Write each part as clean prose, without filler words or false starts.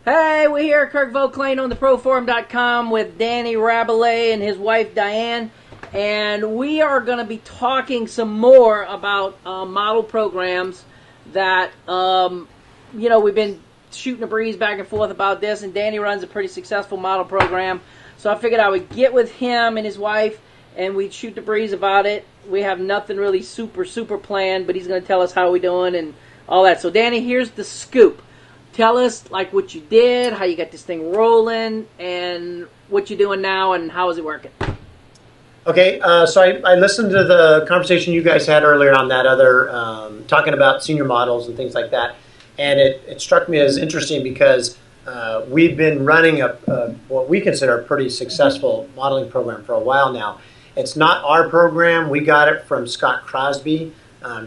Hey, we're here at Kirk Vauclain on the ProForum.com with Danny Rabalais and his wife Diane, and we are going to be talking some more about model programs that, we've been shooting a breeze back and forth about this, and Danny runs a pretty successful model program, so I figured I would get with him and his wife, and we'd shoot the breeze about it. We have nothing really super planned, but he's going to tell us how we're doing and all that. So, Danny, here's the scoop. Tell us like what you did, how you got this thing rolling, and what you're doing now, and how is it working? Okay, so I listened to the conversation you guys had earlier on that other, talking about senior models and things like that, and it struck me as interesting because we've been running what we consider a pretty successful modeling program for a while now. It's not our program. We got it from Scott Crosby.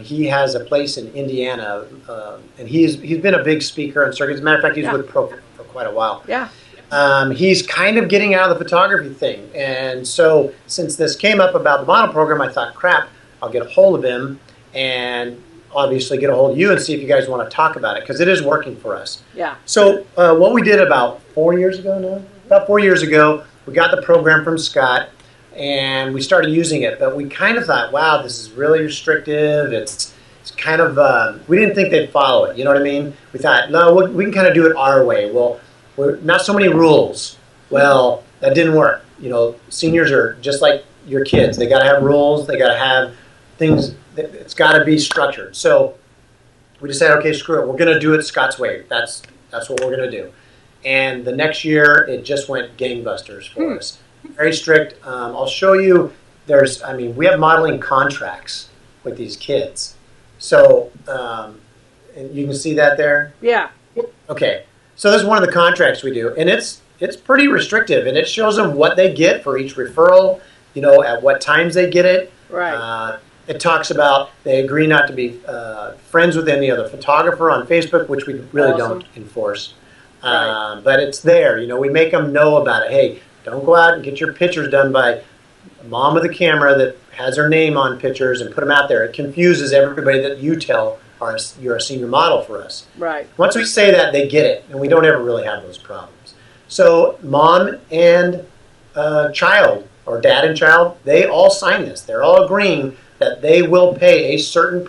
He has a place in Indiana, and he's been a big speaker on circuits. As a matter of fact, he's with Pro for quite a while. Yeah. He's kind of getting out of the photography thing. And so since this came up about the model program, I thought, crap, I'll get a hold of him and obviously get a hold of you and see if you guys want to talk about it, because it is working for us. Yeah. So what we did about 4 years ago now, we got the program from Scott, and we started using it, but we kind of thought, wow, this is really restrictive. It's kind of, we didn't think they'd follow it, you know what I mean? We thought, no, we can kind of do it our way. Well, not so many rules. Well, that didn't work. You know, seniors are just like your kids. They got to have rules. They got to have things. It's got to be structured. So we decided, okay, screw it. We're going to do it Scott's way. That's what we're going to do. And the next year, it just went gangbusters for us. Very strict. I'll show you. We have modeling contracts with these kids. So, and you can see that there? Yeah. Okay. So this is one of the contracts we do, and it's pretty restrictive, and it shows them what they get for each referral, at what times they get it. Right. It talks about they agree not to be friends with any other photographer on Facebook, which we really don't enforce. Right. But it's there. We make them know about it. Hey, don't go out and get your pictures done by mom with a camera that has her name on pictures and put them out there. It confuses everybody that you tell you're a senior model for us. Right. Once we say that, they get it, and we don't ever really have those problems. So mom and child, or dad and child, they all sign this. They're all agreeing that they will pay a certain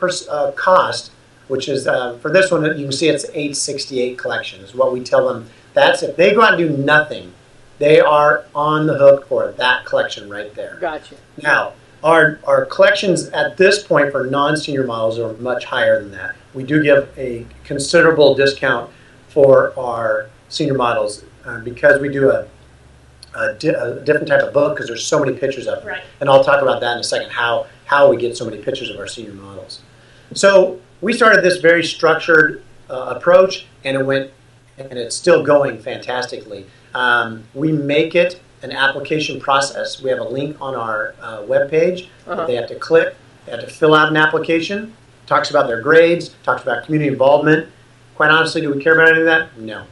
cost, which is, for this one, you can see it's $868 collection is what we tell them. That's if they go out and do nothing, they are on the hook for that collection right there. Gotcha. Now, our collections at this point for non-senior models are much higher than that. We do give a considerable discount for our senior models because we do a different type of book because there's so many pictures of them. Right. And I'll talk about that in a second, how we get so many pictures of our senior models. So we started this very structured approach, and it's still going fantastically. We make it an application process. We have a link on our webpage that they have to click. They have to fill out an application. Talks about their grades. Talks about community involvement. Quite honestly, do we care about any of that? No.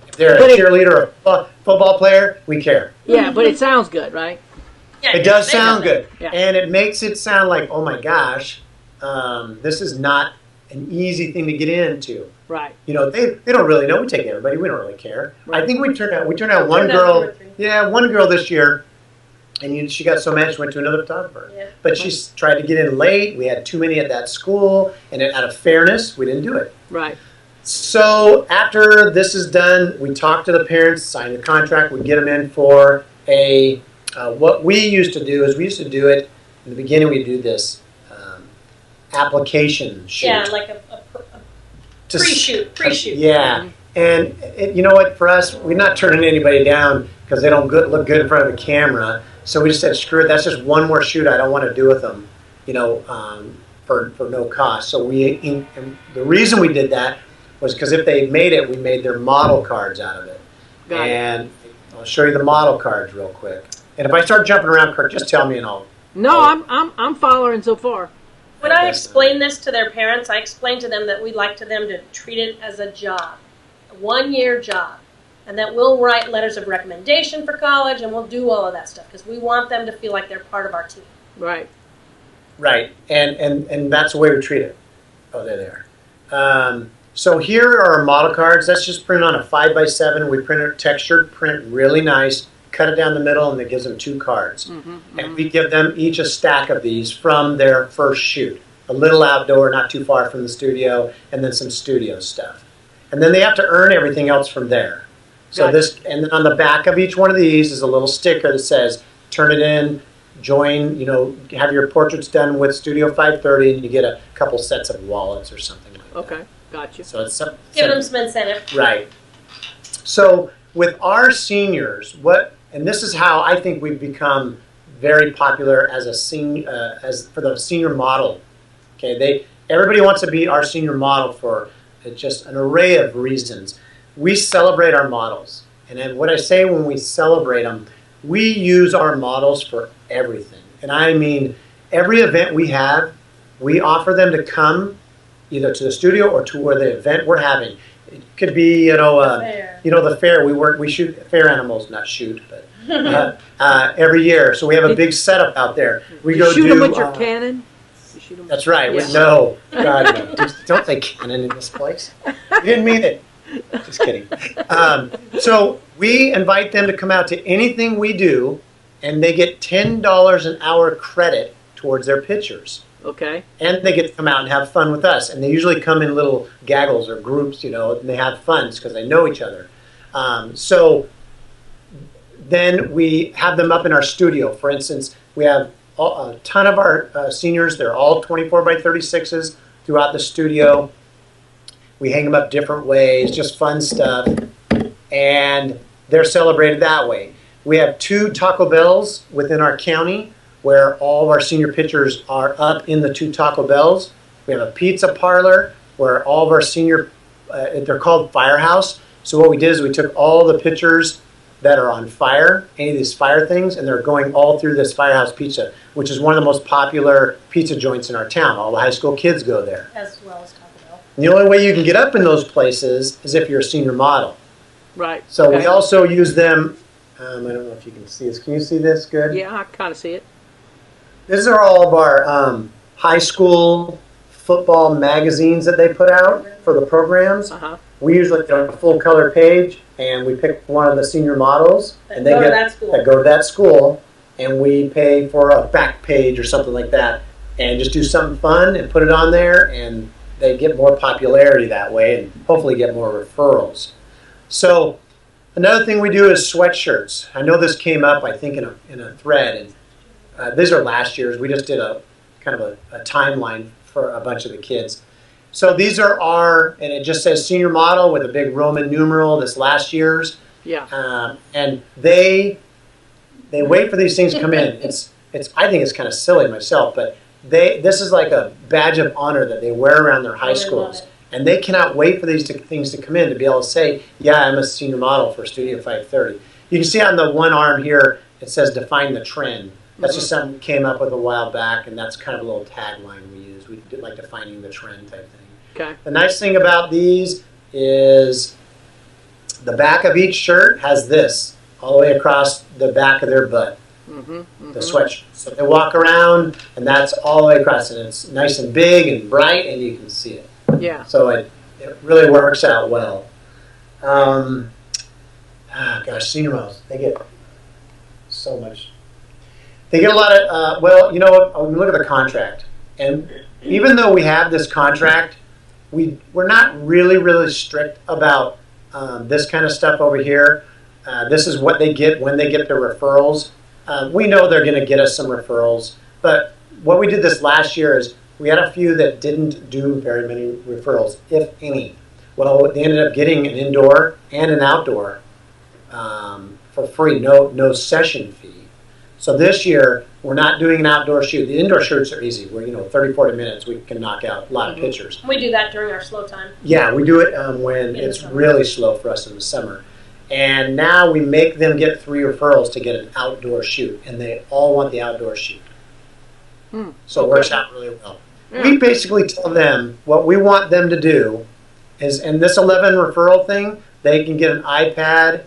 If they're a cheerleader or a football player, we care. Yeah, but it sounds good, right? Yeah, It does sound good. Yeah. And it makes it sound like, oh my gosh, this is not an easy thing to get into. Right. They don't really know. We take everybody. We don't really care. Right. I think we turned out one girl. Yeah, one girl this year, and she got so mad she went to another photographer. Yeah. But she tried to get in late. We had too many at that school, and out of fairness, we didn't do it. Right. So after this is done, we talk to the parents, sign the contract, we get them in for what we used to do is we used to do it in the beginning. We do this application shoot. Yeah, like a pre-shoot. Yeah, and you know what? For us, we're not turning anybody down because they don't look good in front of the camera. So we just said, screw it. That's just one more shoot I don't want to do with them, for no cost. So and the reason we did that was because if they made it, we made their model cards out of it. And I'll show you the model cards real quick. And if I start jumping around, Kirk, just tell me and I'll. No, I'm following so far. When I explain this to their parents, I explain to them that we'd like them to treat it as a job, a 1-year job, and that we'll write letters of recommendation for college, and we'll do all of that stuff because we want them to feel like they're part of our team. Right. Right, and that's the way we treat it. Oh, there they are. So here are our model cards. That's just printed on a 5x7. We print it textured print, really nice. Cut it down the middle, and it gives them 2 cards. And we give them each a stack of these from their first shoot. A little outdoor, not too far from the studio, and then some studio stuff. And then they have to earn everything else from there. So this, and then on the back of each one of these is a little sticker that says, turn it in, join, have your portraits done with Studio 530, and you get a couple sets of wallets or something like that. Okay, gotcha. So it's Give them some incentive. Right. So with our seniors, and this is how I think we've become very popular as for the senior model. Okay, everybody wants to be our senior model for just an array of reasons. We celebrate our models, and then what I say when we celebrate them, we use our models for everything. And I mean, every event we have, we offer them to come either to the studio or to where the event we're having. It could be, the fair. We shoot fair animals, not shoot, but every year. So we have a big setup out there. We go shoot them with your cannon. That's right. Yeah. No, God, no. Don't say cannon in this place. You didn't mean it. Just kidding. So we invite them to come out to anything we do, and they get $10 an hour credit towards their pictures. Okay. And they get to come out and have fun with us. And they usually come in little gaggles or groups, and they have fun because they know each other. So then we have them up in our studio. For instance, we have a ton of our seniors. They're all 24x36s throughout the studio. We hang them up different ways, just fun stuff. And they're celebrated that way. We have 2 Taco Bells within our county where all of our senior pictures are up in the 2 Taco Bells. We have a pizza parlor where all of our senior, they're called Firehouse. So what we did is we took all the pictures that are on fire, any of these fire things, and they're going all through this Firehouse Pizza, which is one of the most popular pizza joints in our town. All the high school kids go there. As well as Taco Bell. And the only way you can get up in those places is if you're a senior model. Right. So we also use them, I don't know if you can see this. Can you see this good? Yeah, I kind of see it. These are all of our high school football magazines that they put out for the programs. We usually get a full color page, and we pick one of the senior models that go to that school, and we pay for a back page or something like that, and just do something fun and put it on there, and they get more popularity that way, and hopefully get more referrals. So another thing we do is sweatshirts. I know this came up, I think, in a thread, and these are last year's. We just did a kind of a timeline for a bunch of the kids. So these are and it just says senior model with a big Roman numeral, this last year's. Yeah. And they wait for these things to come in. I think it's kind of silly myself, but this is like a badge of honor that they wear around their high schools. And they cannot wait for these things to come in to be able to say, yeah, I'm a senior model for Studio 530. You can see on the one arm here, it says define the trend. That's just something we came up with a while back, and that's kind of a little tagline we use. We did like defining the trend type thing. Okay. The nice thing about these is the back of each shirt has this all the way across the back of their butt. The sweatshirt. So they walk around, and that's all the way across, and it's nice and big and bright, and you can see it. Yeah. So it really works out well. Senior models, they get so much. They get a lot of, when we look at the contract, and even though we have this contract, we're not really, really strict about this kind of stuff over here. This is what they get when they get their referrals. We know they're going to get us some referrals, but what we did this last year is we had a few that didn't do very many referrals, if any. Well, they ended up getting an indoor and an outdoor for free, no session fee. So this year, we're not doing an outdoor shoot. The indoor shoots are easy. We're 30, 40 minutes, we can knock out a lot of pictures. We do that during our slow time. Yeah, we do it when it's really slow for us in the summer. And now we make them get 3 referrals to get an outdoor shoot, and they all want the outdoor shoot. So it works out really well. Yeah. We basically tell them what we want them to do is, in this 11 referral thing, they can get an iPad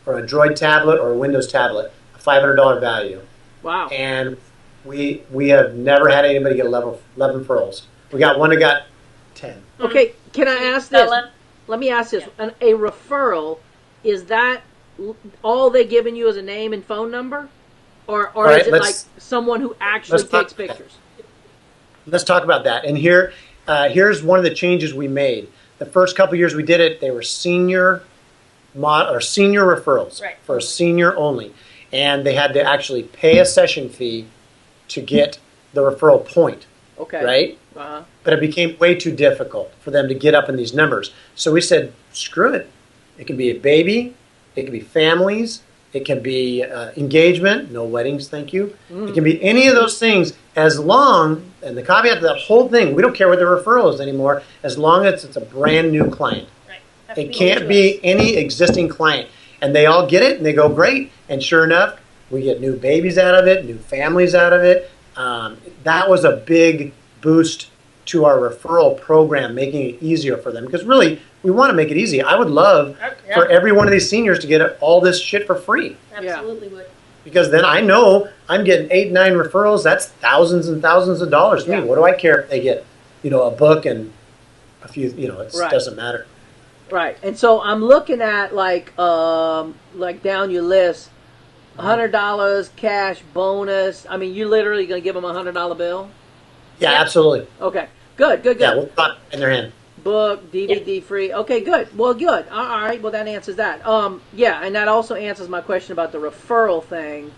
or a Droid tablet or a Windows tablet, a $500 value. Wow. And we have never had anybody get 11 referrals. We got one that got 10. Okay, Can I ask So this? Let me ask this. A referral, is that all they giving you as a name and phone number? Or right, is it like someone who actually takes pictures? Let's talk about that. And here's one of the changes we made. The first couple years we did it, they were senior referrals for senior only. And they had to actually pay a session fee to get the referral point. Okay. Right? Uh-huh. But it became way too difficult for them to get up in these numbers. So we said, screw it. It can be a baby. It can be families. It can be engagement. No weddings, thank you. It can be any of those things as long, and the caveat to that whole thing, we don't care what the referral is anymore, as long as it's a brand new client. Right. It can't be any existing client. And they all get it, and they go, great. And sure enough, we get new babies out of it, new families out of it. That was a big boost to our referral program, making it easier for them. Because really, we want to make it easy. I would love for every one of these seniors to get all this shit for free. Absolutely would. Because then I know I'm getting 8, 9 referrals. That's thousands and thousands of dollars to me. What do I care if they get, a book and a few, it doesn't matter. Right. And so I'm looking at like down your list, $100 cash bonus. I mean, you're literally going to give them a $100 bill? Yeah, absolutely. Okay. Good. Yeah, we'll put it in their hand. Book, DVD free. Okay, good. Well, good. All right. Well, that answers that. Yeah, and that also answers my question about the referral thing.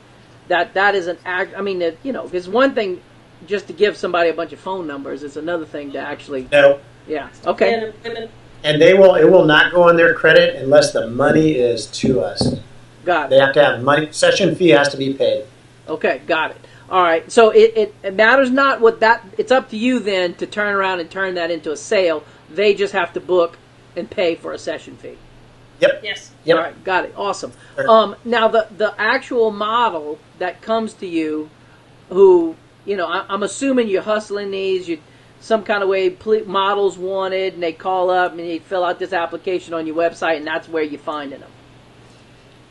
That is an act. I mean, because one thing just to give somebody a bunch of phone numbers. It's another thing to actually. No. Yeah. Okay. And it will not go on their credit unless the money is to us. Got it. They have to have money. Session fee has to be paid. Okay, got it. All right. So it matters not what that. It's up to you then to turn around and turn that into a sale. They just have to book and pay for a session fee. Yep. Yes. Yep. All right, got it. Awesome. Sure. Now the actual model that comes to you, who I'm assuming you're hustling these. You some kind of way models wanted, and they call up and you fill out this application on your website, and that's where you're finding them.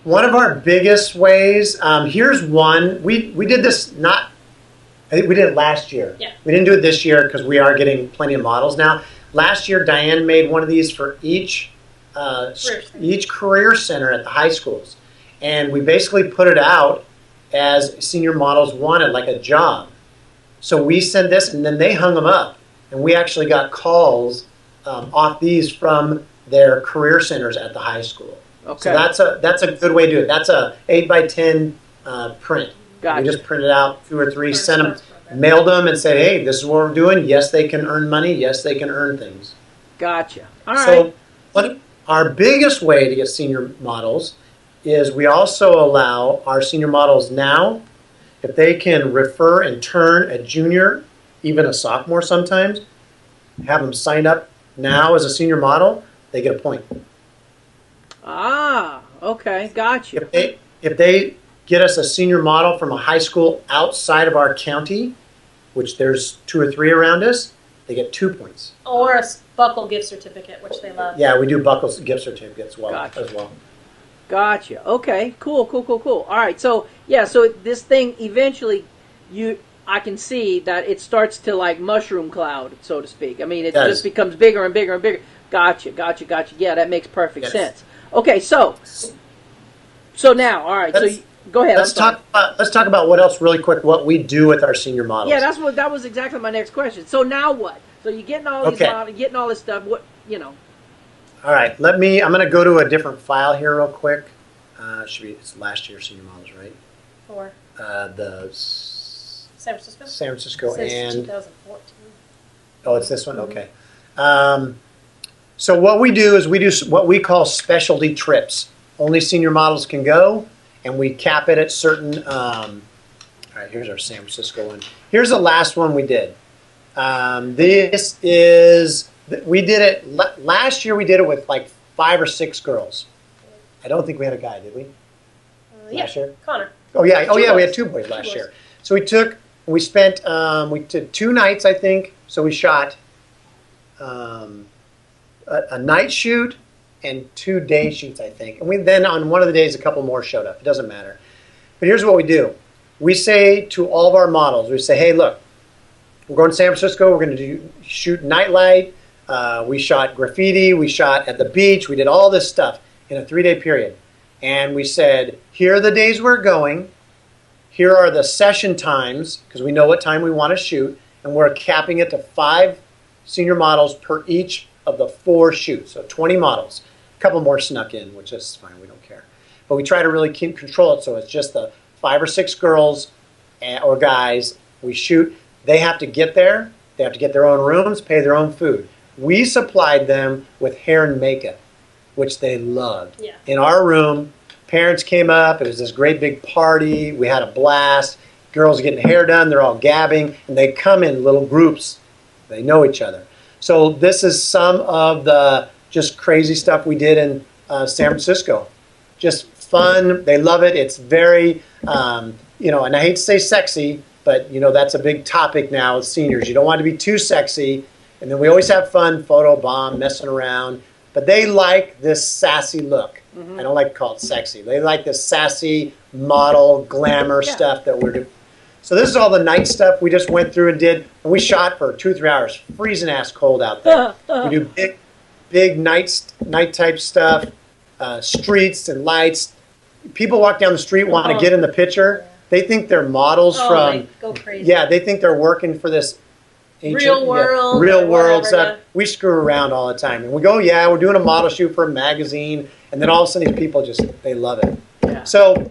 One of our biggest ways. Here's one. We did this I think we did it last year. Yeah. We didn't do it this year because we are getting plenty of models now. Last year, Diane made one of these for each career center at the high schools. And we basically put it out as senior models wanted, like a job. So we sent this, and then they hung them up. And we actually got calls off these from their career centers at the high school. Okay. So that's a good way to do it. That's a 8x10 print. Gotcha. We just printed out 2 or 3, sent them, mailed them, and said, hey, this is what we're doing. Yes, they can earn money. Yes, they can earn things. Gotcha. All right. So our biggest way to get senior models is we also allow our senior models now, if they can refer and turn a junior, even a sophomore sometimes, have them sign up now as a senior model, they get a point. Ah, okay. Gotcha. If they get us a senior model from a high school outside of our county, which there's 2 or 3 around us, they get 2 points. Or a buckle gift certificate, which they love. Yeah, we do buckle gift certificates as well. Gotcha. Okay. Cool. All right. So so this thing eventually, I can see that it starts to like mushroom cloud, so to speak. I mean, it just becomes bigger and bigger and bigger. Gotcha. Yeah, that makes perfect sense. Okay. So now, all right. Go ahead. Let's talk about what else really quick. What we do with our senior models. Yeah, that was exactly my next question. So now what? So you're getting all these models, getting all this stuff. What All right. I'm going to go to a different file here real quick. It's last year's senior models, right? For the San Francisco. San Francisco Since and 2014. Oh, it's this one. Okay. So what we do is we do what we call specialty trips. Only senior models can go. And we cap it at certain, all right, here's our San Francisco one. Here's the last one we did. We did it, last year we did it with like 5 or 6 girls. I don't think we had a guy, did we? Last year? Connor. Oh yeah, we had 2 boys last year. So we did 2 nights, I think. So we shot a night shoot and 2 day shoots, I think. And then on one of the days, a couple more showed up. It doesn't matter. But here's what we do. We say to all of our models, we say, hey, look, we're going to San Francisco. We're going to shoot nightlight. We shot graffiti. We shot at the beach. We did all this stuff in a 3-day period. And we said, here are the days we're going. Here are the session times, because we know what time we want to shoot. And we're capping it to 5 senior models per each of the 4 shoots. So 20 models. A couple more snuck in, which is fine. We don't care. But we try to really keep control it so it's just the 5 or 6 girls or guys. We shoot. They have to get there. They have to get their own rooms, pay their own food. We supplied them with hair and makeup, which they loved. Yeah. In our room, parents came up. It was this great big party. We had a blast. Girls getting hair done. They're all gabbing. And they come in little groups. They know each other. So this is some of the just crazy stuff we did in San Francisco. Just fun. They love it. It's very, and I hate to say sexy, but, that's a big topic now with seniors. You don't want to be too sexy. And then we always have fun, photo bomb, messing around. But they like this sassy look. Mm-hmm. I don't like to call it sexy. They like this sassy model, glamour stuff that we're doing. So this is all the night stuff we just went through and did. And we shot for 2-3 hours, freezing ass cold out there. We do big night type stuff, streets and lights. People walk down the street, want to get in the picture. They think they're models from. They go crazy. Yeah, they think they're working for this real world stuff. We screw around all the time, and we go, we're doing a model shoot for a magazine, and then all of a sudden these people they love it. Yeah. So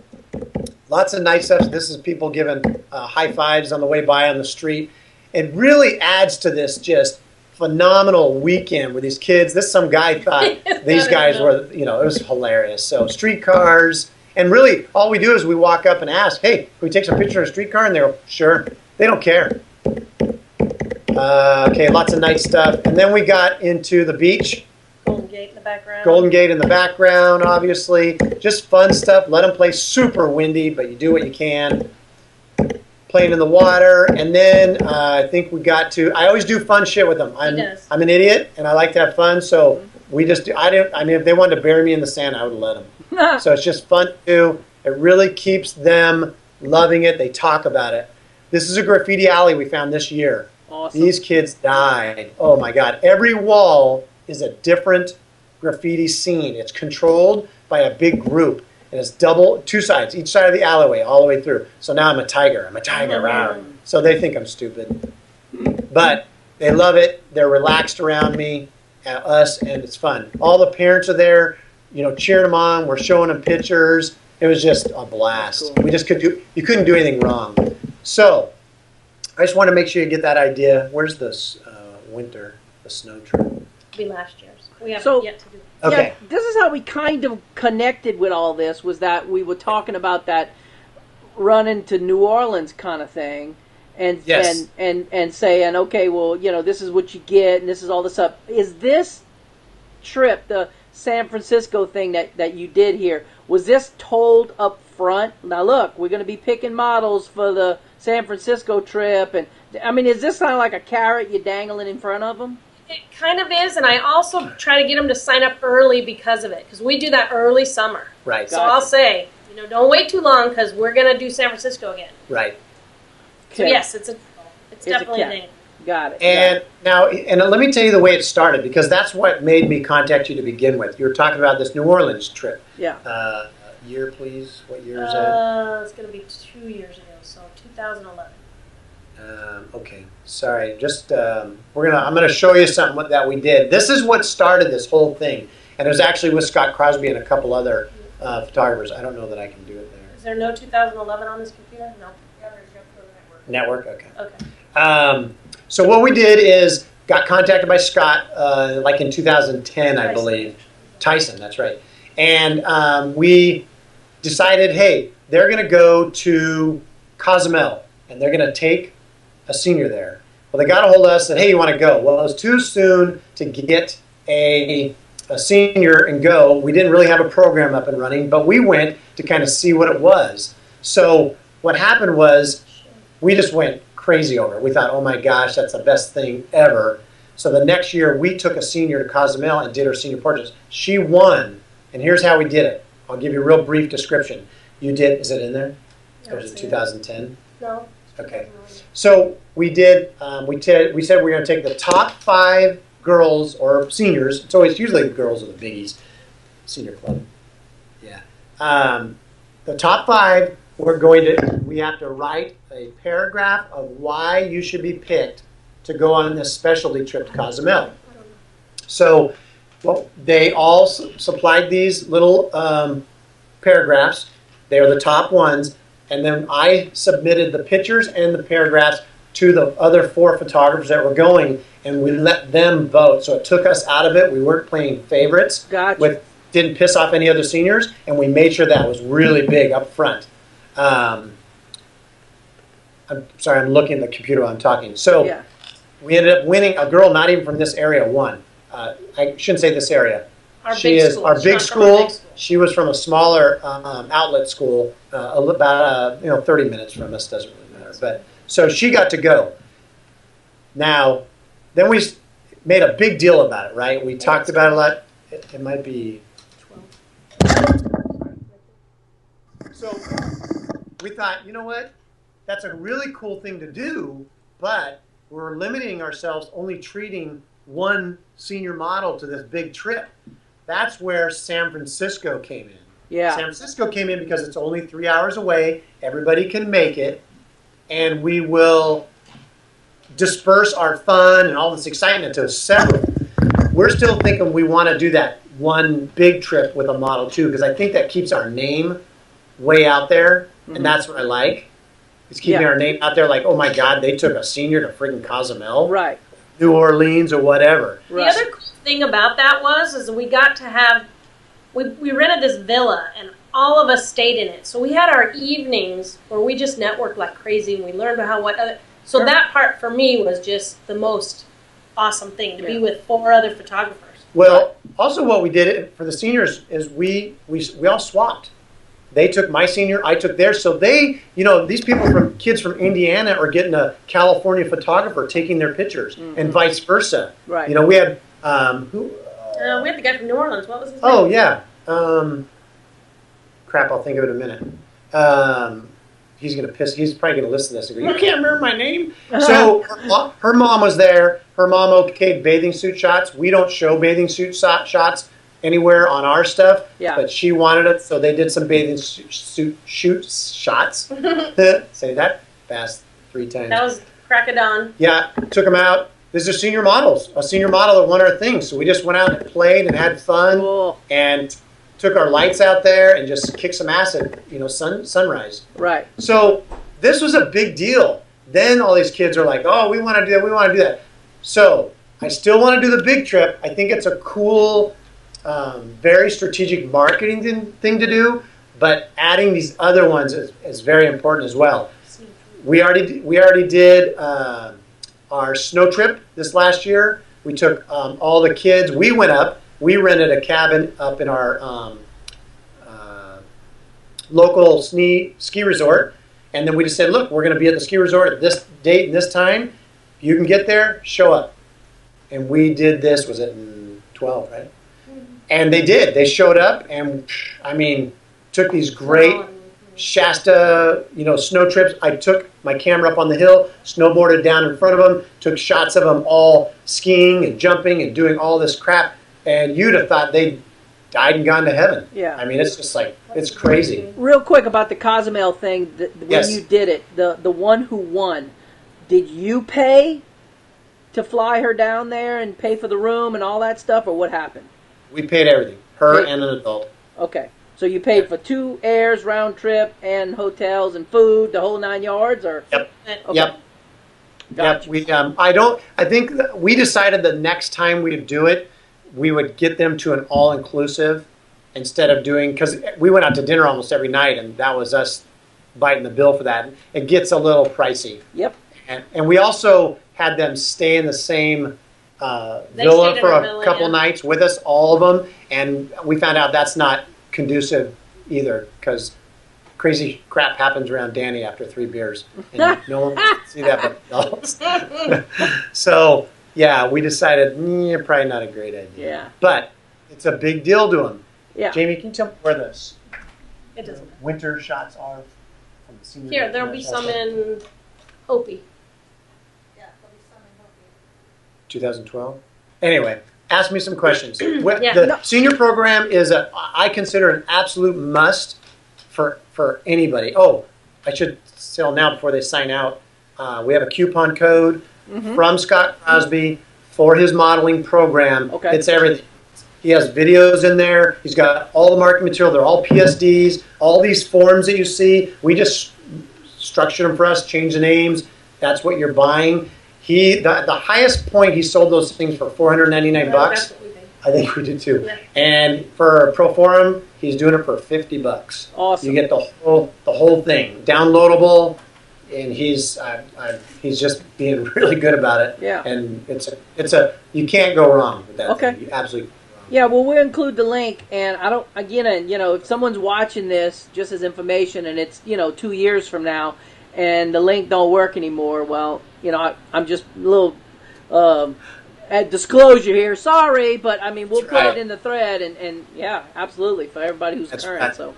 lots of nice stuff. This is people giving high fives on the way by on the street. It really adds to this just phenomenal weekend with these kids. Some guy thought these guys were, it was hilarious. So streetcars. And really, all we do is we walk up and ask, hey, can we take some pictures of a streetcar? And they go, sure. They don't care. Okay, lots of nice stuff. And then we got into the beach. Golden Gate in the background. Golden Gate in the background, obviously. Just fun stuff. Let them play super windy, but you do what you can. Playing in the water. And then I think we got to, I always do fun shit with them. I'm an idiot, and I like to have fun, so we just do, if they wanted to bury me in the sand, I would let them. So it's just fun to do. It really keeps them loving it. They talk about it. This is a graffiti alley we found this year. Awesome. These kids died. Oh my God. Every wall is a different graffiti scene. It's controlled by a big group. And it's 2 sides, each side of the alleyway, all the way through. So now I'm a tiger. I'm a tiger. Mm-hmm. So they think I'm stupid. But they love it. They're relaxed around me, us, and it's fun. All the parents are there, cheering them on. We're showing them pictures. It was just a blast. Cool. You couldn't do anything wrong. So I just want to make sure you get that idea. Where's the snow trip? It'll be last year's. We haven't yet to do it. Okay. Yeah, this is how we kind of connected with all this, was that we were talking about that run into New Orleans kind of thing. And and saying, okay, well, this is what you get, and this is all this up. Is this trip, the San Francisco thing that you did here, was this told up front? Now, look, we're going to be picking models for the San Francisco trip, and is this kind of like a carrot you're dangling in front of them? It kind of is, and I also try to get them to sign up early because of it, because we do that early summer. Right. So I'll say, don't wait too long, because we're going to do San Francisco again. Right. So yes, it's definitely a thing. Got it. And now, let me tell you the way it started, because that's what made me contact you to begin with. You were talking about this New Orleans trip. Yeah. Year, please. What year is that? It's going to be 2 years ago, so 2011. Okay. Sorry. Just I'm gonna show you something that we did. This is what started this whole thing, and it was actually with Scott Crosby and a couple other photographers. I don't know that I can do it there. Is there no 2011 on this computer? No. Network. Okay. Okay. So what we did is got contacted by Scott, like in 2010, I believe. Tyson, that's right. And we decided, hey, they're going to go to Cozumel, and they're going to take a senior there. Well, they got a hold of us and said, hey, you want to go? Well, it was too soon to get a senior and go. We didn't really have a program up and running, but we went to kind of see what it was. So what happened was we just went crazy over it. We thought, oh my gosh, that's the best thing ever. So the next year we took a senior to Cozumel and did her senior portraits. She won, and here's how we did it. I'll give you a real brief description. You did, is it in there? Or was it 2010? No. Okay. So we did, we said we were going to take the top 5 girls or seniors. It's always usually the girls are the biggies. Senior club. Yeah. The top 5, we have to write a paragraph of why you should be picked to go on this specialty trip to Cozumel. So, well, they all supplied these little paragraphs. They are the top ones. And then I submitted the pictures and the paragraphs to the other 4 photographers that were going, and we let them vote. So it took us out of it. We weren't playing favorites. Gotcha. Didn't piss off any other seniors, and we made sure that was really big up front. I'm sorry, I'm looking at the computer while I'm talking. So Yeah. we ended up winning. A girl not even from this area won. I shouldn't say this area. She is our big school. She was from a smaller outlet school, about 30 minutes from us. Doesn't really matter. But so she got to go. Now, then we made a big deal about it, right? We talked about it a lot. It might be 12. So we thought, you know what? That's a really cool thing to do, but we're limiting ourselves, only treating one senior model to this big trip. That's where San Francisco came in. Yeah. San Francisco came in because it's only 3 hours away. Everybody can make it. And we will disperse our fun and all this excitement to several. We're still thinking we want to do that one big trip with a Model 2 because I think that keeps our name way out there. Mm-hmm. And that's what I like. It's keeping our name out there like, oh my God, they took a senior to friggin' Cozumel. Right. New Orleans or whatever. Right. The other cool thing about that is we got to have, we rented this villa and all of us stayed in it. So we had our evenings where we just networked like crazy and we learned how so that part for me was just the most awesome thing, to be with 4 other photographers. Well, also what we did for the seniors is we all swapped. They took my senior, I took theirs. So they, these kids from Indiana are getting a California photographer taking their pictures, and vice versa. Right. We had we had the guy from New Orleans. What was his name? Oh yeah. Crap, I'll think of it in a minute. He's gonna piss. He's probably gonna listen to this and go, "You can't remember my name." So her mom was there. Her mom okayed bathing suit shots. We don't show bathing suit shots anywhere on our stuff, but she wanted it, so they did some bathing suit shots. Say that fast 3 times. That was crack of dawn. Yeah, took them out. These are senior models. A senior model that won our thing, so we just went out and played and had fun, and took our lights out there and just kicked some ass at sunrise. Right. So this was a big deal. Then all these kids are like, "Oh, we want to do that. We want to do that." So I still want to do the big trip. I think it's a cool. Very strategic marketing thing to do, but adding these other ones is very important as well. We already did our snow trip this last year. We took all the kids. We went up. We rented a cabin up in our local ski resort, and then we just said, "Look, we're going to be at the ski resort at this date and this time. If you can get there, show up." And we did this. Was it in 12, right? And they did. They showed up and, took these great Shasta, snow trips. I took my camera up on the hill, snowboarded down in front of them, took shots of them all skiing and jumping and doing all this crap. And you'd have thought they died and gone to heaven. Yeah. It's just like, it's crazy. Real quick about the Cozumel thing, when you did it, the one who won, did you pay to fly her down there and pay for the room and all that stuff, or what happened? We paid everything, her and an adult. Okay, so you paid for 2 airs round trip and hotels and food, the whole 9 yards, or? Yep. Okay. Yep. Gotcha. Yep. I think we decided the next time we would do it, we would get them to an all-inclusive instead of doing, because we went out to dinner almost every night, and that was us biting the bill for that. It gets a little pricey. Yep. And we also had them stay in the same villa for a couple nights with us, all of them, and we found out that's not conducive either, because crazy crap happens around Danny after 3 beers, and no one wants to see that but adults. So, we decided, probably not a great idea. Yeah. But it's a big deal to him. Yeah. Jamie, can you tell me where the winter shots are from the senior? Here, there'll be some in Hopi. 2012? Anyway, ask me some questions. Yeah. The senior program is I consider an absolute must for anybody. Oh, I should tell now before they sign out. We have a coupon code from Scott Crosby for his modeling program. Okay. It's everything. He has videos in there. He's got all the marketing material. They're all PSDs. All these forms that you see, we just structured them for us, changed the names. That's what you're buying. The highest point he sold those things for $499 bucks. That's what we think. I think we did too. Yeah. And for Pro Forum, he's doing it for $50. Awesome. You get the whole thing downloadable, and he's just being really good about it. Yeah. And it's a you can't go wrong with that. Okay. Thing. You absolutely. Yeah, well, we'll include the link, and if someone's watching this just as information, and it's 2 years from now, and the link don't work anymore, well, I'm just a little at disclosure here. Sorry, but I mean we'll put it in the thread, and yeah, absolutely for everybody who's current. Right. So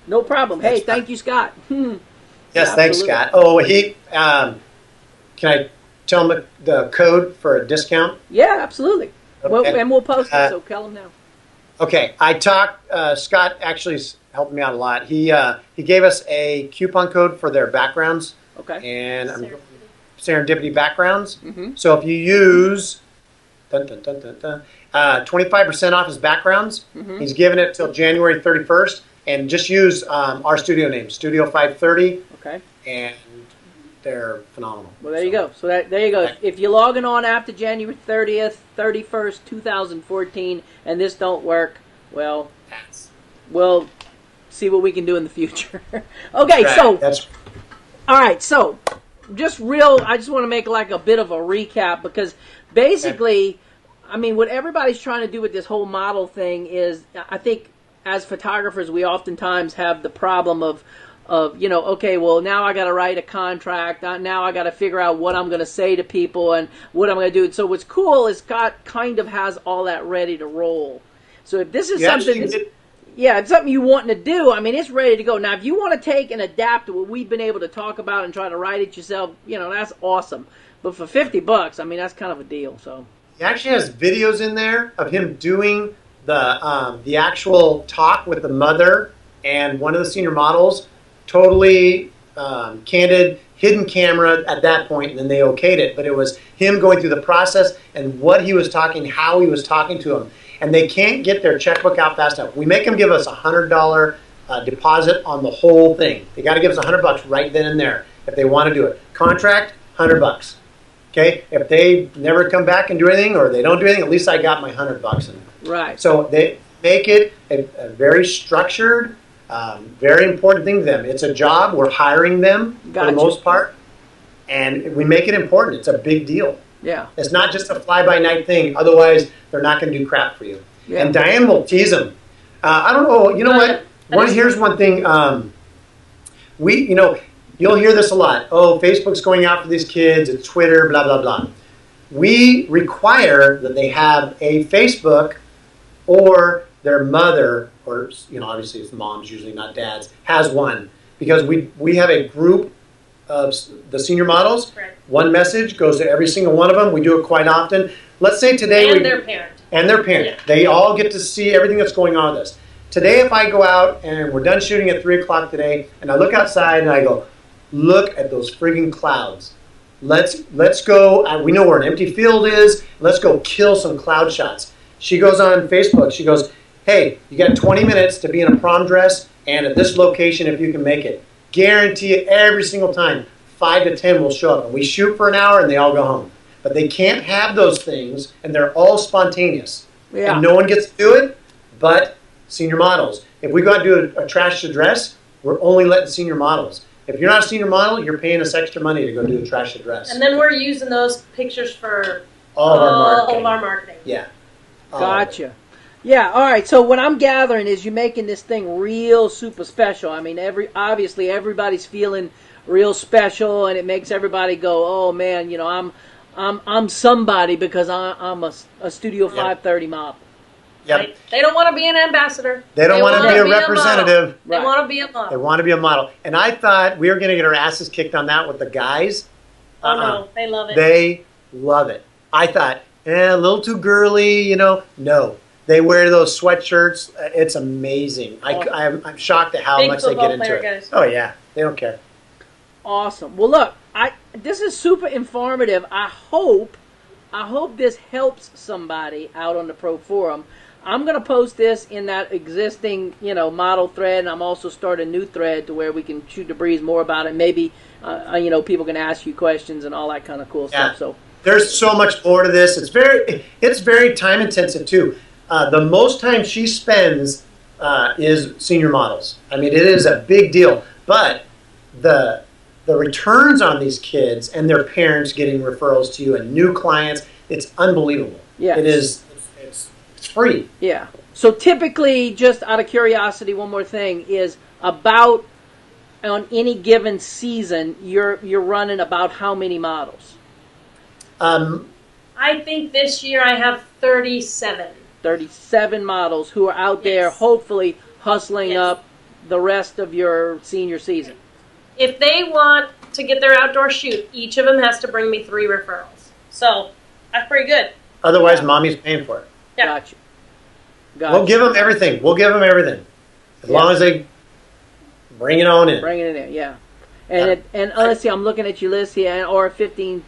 no problem. Hey, thank you, Scott. Yes, thanks, Scott. Oh, can I tell him the code for a discount? Yeah, absolutely. Okay. Well, and we'll post it, so tell them now. Okay, I talked. Scott actually helped me out a lot. He gave us a coupon code for their backgrounds. Okay. And Serendipity backgrounds. Mm-hmm. So if you use 25% off his backgrounds, he's giving it till January 31st, and just use our studio name, Studio 530. Okay. And they're phenomenal. Well, there you go. So there you go. If you're logging on after January 30th, 31st, 2014, and this don't work, well, we'll see what we can do in the future. Okay, right. All right, so I just want to make like a bit of a recap, because basically, I mean, what everybody's trying to do with this whole model thing is, I think as photographers, we oftentimes have the problem of okay, well, now I got to write a contract. Now I got to figure out what I'm going to say to people and what I'm going to do. So what's cool is Scott kind of has all that ready to roll. So if this is it's something you want to do, I mean, it's ready to go. Now, if you want to take and adapt to what we've been able to talk about and try to write it yourself, that's awesome. But for $50, I mean, that's kind of a deal. So he actually has videos in there of him doing the actual talk with the mother and one of the senior models. Totally candid, hidden camera at that point, and then they okayed it. But it was him going through the process and what he was talking, how he was talking to him. And they can't get their checkbook out fast enough. We make them give us a $100 deposit on the whole thing. They got to give us $100 right then and there if they want to do it. Contract, $100. Okay, if they never come back and do anything, or they don't do anything, at least I got my $100 in there. right. So they make it a very structured. Very important thing to them. It's a job. We're hiring them for the most part, and we make it important. It's a big deal. Yeah. It's not just a fly-by-night thing. Otherwise, they're not going to do crap for you. Yeah. And Diane will tease them. I don't know. You know what? Here's one thing. You'll hear this a lot. Oh, Facebook's going out for these kids. It's Twitter. Blah blah blah. We require that they have a Facebook, or their mother, or obviously it's moms, usually not dads, has one, because we have a group of the senior models. Right. One message goes to every single one of them. We do it quite often. Let's say today their parent. And their parent. Yeah. They all get to see everything that's going on with us. Today, if I go out and we're done shooting at 3 o'clock today, and I look outside and I go, look at those friggin' clouds. Let's go. We know where an empty field is. Let's go kill some cloud shots. She goes on Facebook. She goes, hey, you got 20 minutes to be in a prom dress and at this location if you can make it. Guarantee it every single time. 5 to 10 will show up. And we shoot for an hour and they all go home. But they can't have those things, and they're all spontaneous. Yeah. And no one gets to do it but senior models. If we go out and do a trash to dress, we're only letting senior models. If you're not a senior model, you're paying us extra money to go do a trash to dress. And then we're using those pictures for all of our marketing. Yeah. Gotcha. Yeah, all right. So what I'm gathering is you're making this thing real super special. I mean, obviously everybody's feeling real special, and it makes everybody go, "Oh man, I'm somebody because I'm a Studio 530 model." Yep. They don't want to be an ambassador. They don't want to be a representative. They want to be a model. They want to be a model. And I thought we were going to get our asses kicked on that with the guys. Oh no, they love it. They love it. I thought a little too girly, you know. No, they wear those sweatshirts. It's amazing. I'm shocked at how Big much they football get into player it. guys. Oh yeah, they don't care. Awesome. Well, look, this is super informative. I hope this helps somebody out on the Pro Forum. I'm going to post this in that existing, model thread, and I'm also starting a new thread to where we can shoot the breeze more about it. Maybe, people can ask you questions and all that kind of cool stuff. So there's so much more to this. It's very time intensive too. The most time she spends is senior models. I mean, it is a big deal. But the returns on these kids and their parents getting referrals to you and new clients, it's unbelievable. Yeah, it is. It's free. Yeah. So typically, just out of curiosity, one more thing is about on any given season, you're running about how many models? I think this year I have 37. 37 models who are out there, hopefully hustling up the rest of your senior season. If they want to get their outdoor shoot, each of them has to bring me 3 referrals. So that's pretty good. Otherwise, mommy's paying for it. Yeah. Gotcha. We'll give them everything. As long as they bring it on in. Bring it in, yeah. And let's see, I'm looking at your list here, or a 15%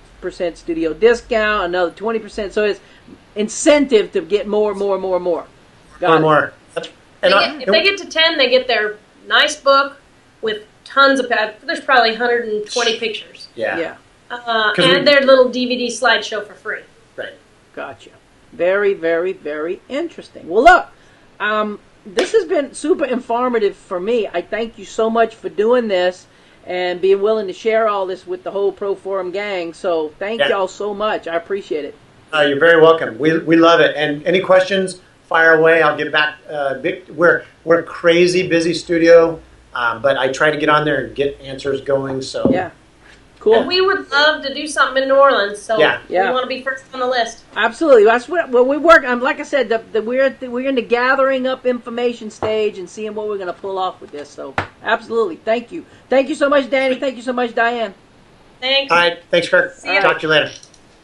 studio discount, another 20%. So it's incentive to get more. Got more. If they get to 10, they get their nice book with tons of there's probably 120 pictures. Yeah. And their little DVD slideshow for free. Right. Gotcha. Very, very, very interesting. Well, look, this has been super informative for me. I thank you so much for doing this and being willing to share all this with the whole Pro Forum gang. So thank y'all so much. I appreciate it. You're very welcome. We love it. And any questions, fire away. I'll get back. We're a crazy busy studio, but I try to get on there and get answers going. So yeah. Cool. And we would love to do something in New Orleans, so we want to be first on the list. Absolutely. That's what we work. Like I said, we're in the gathering up information stage and seeing what we're going to pull off with this. So absolutely, thank you so much, Danny. Thank you so much, Diane. Thanks. All right, thanks, Kirk. See ya. Talk to you later.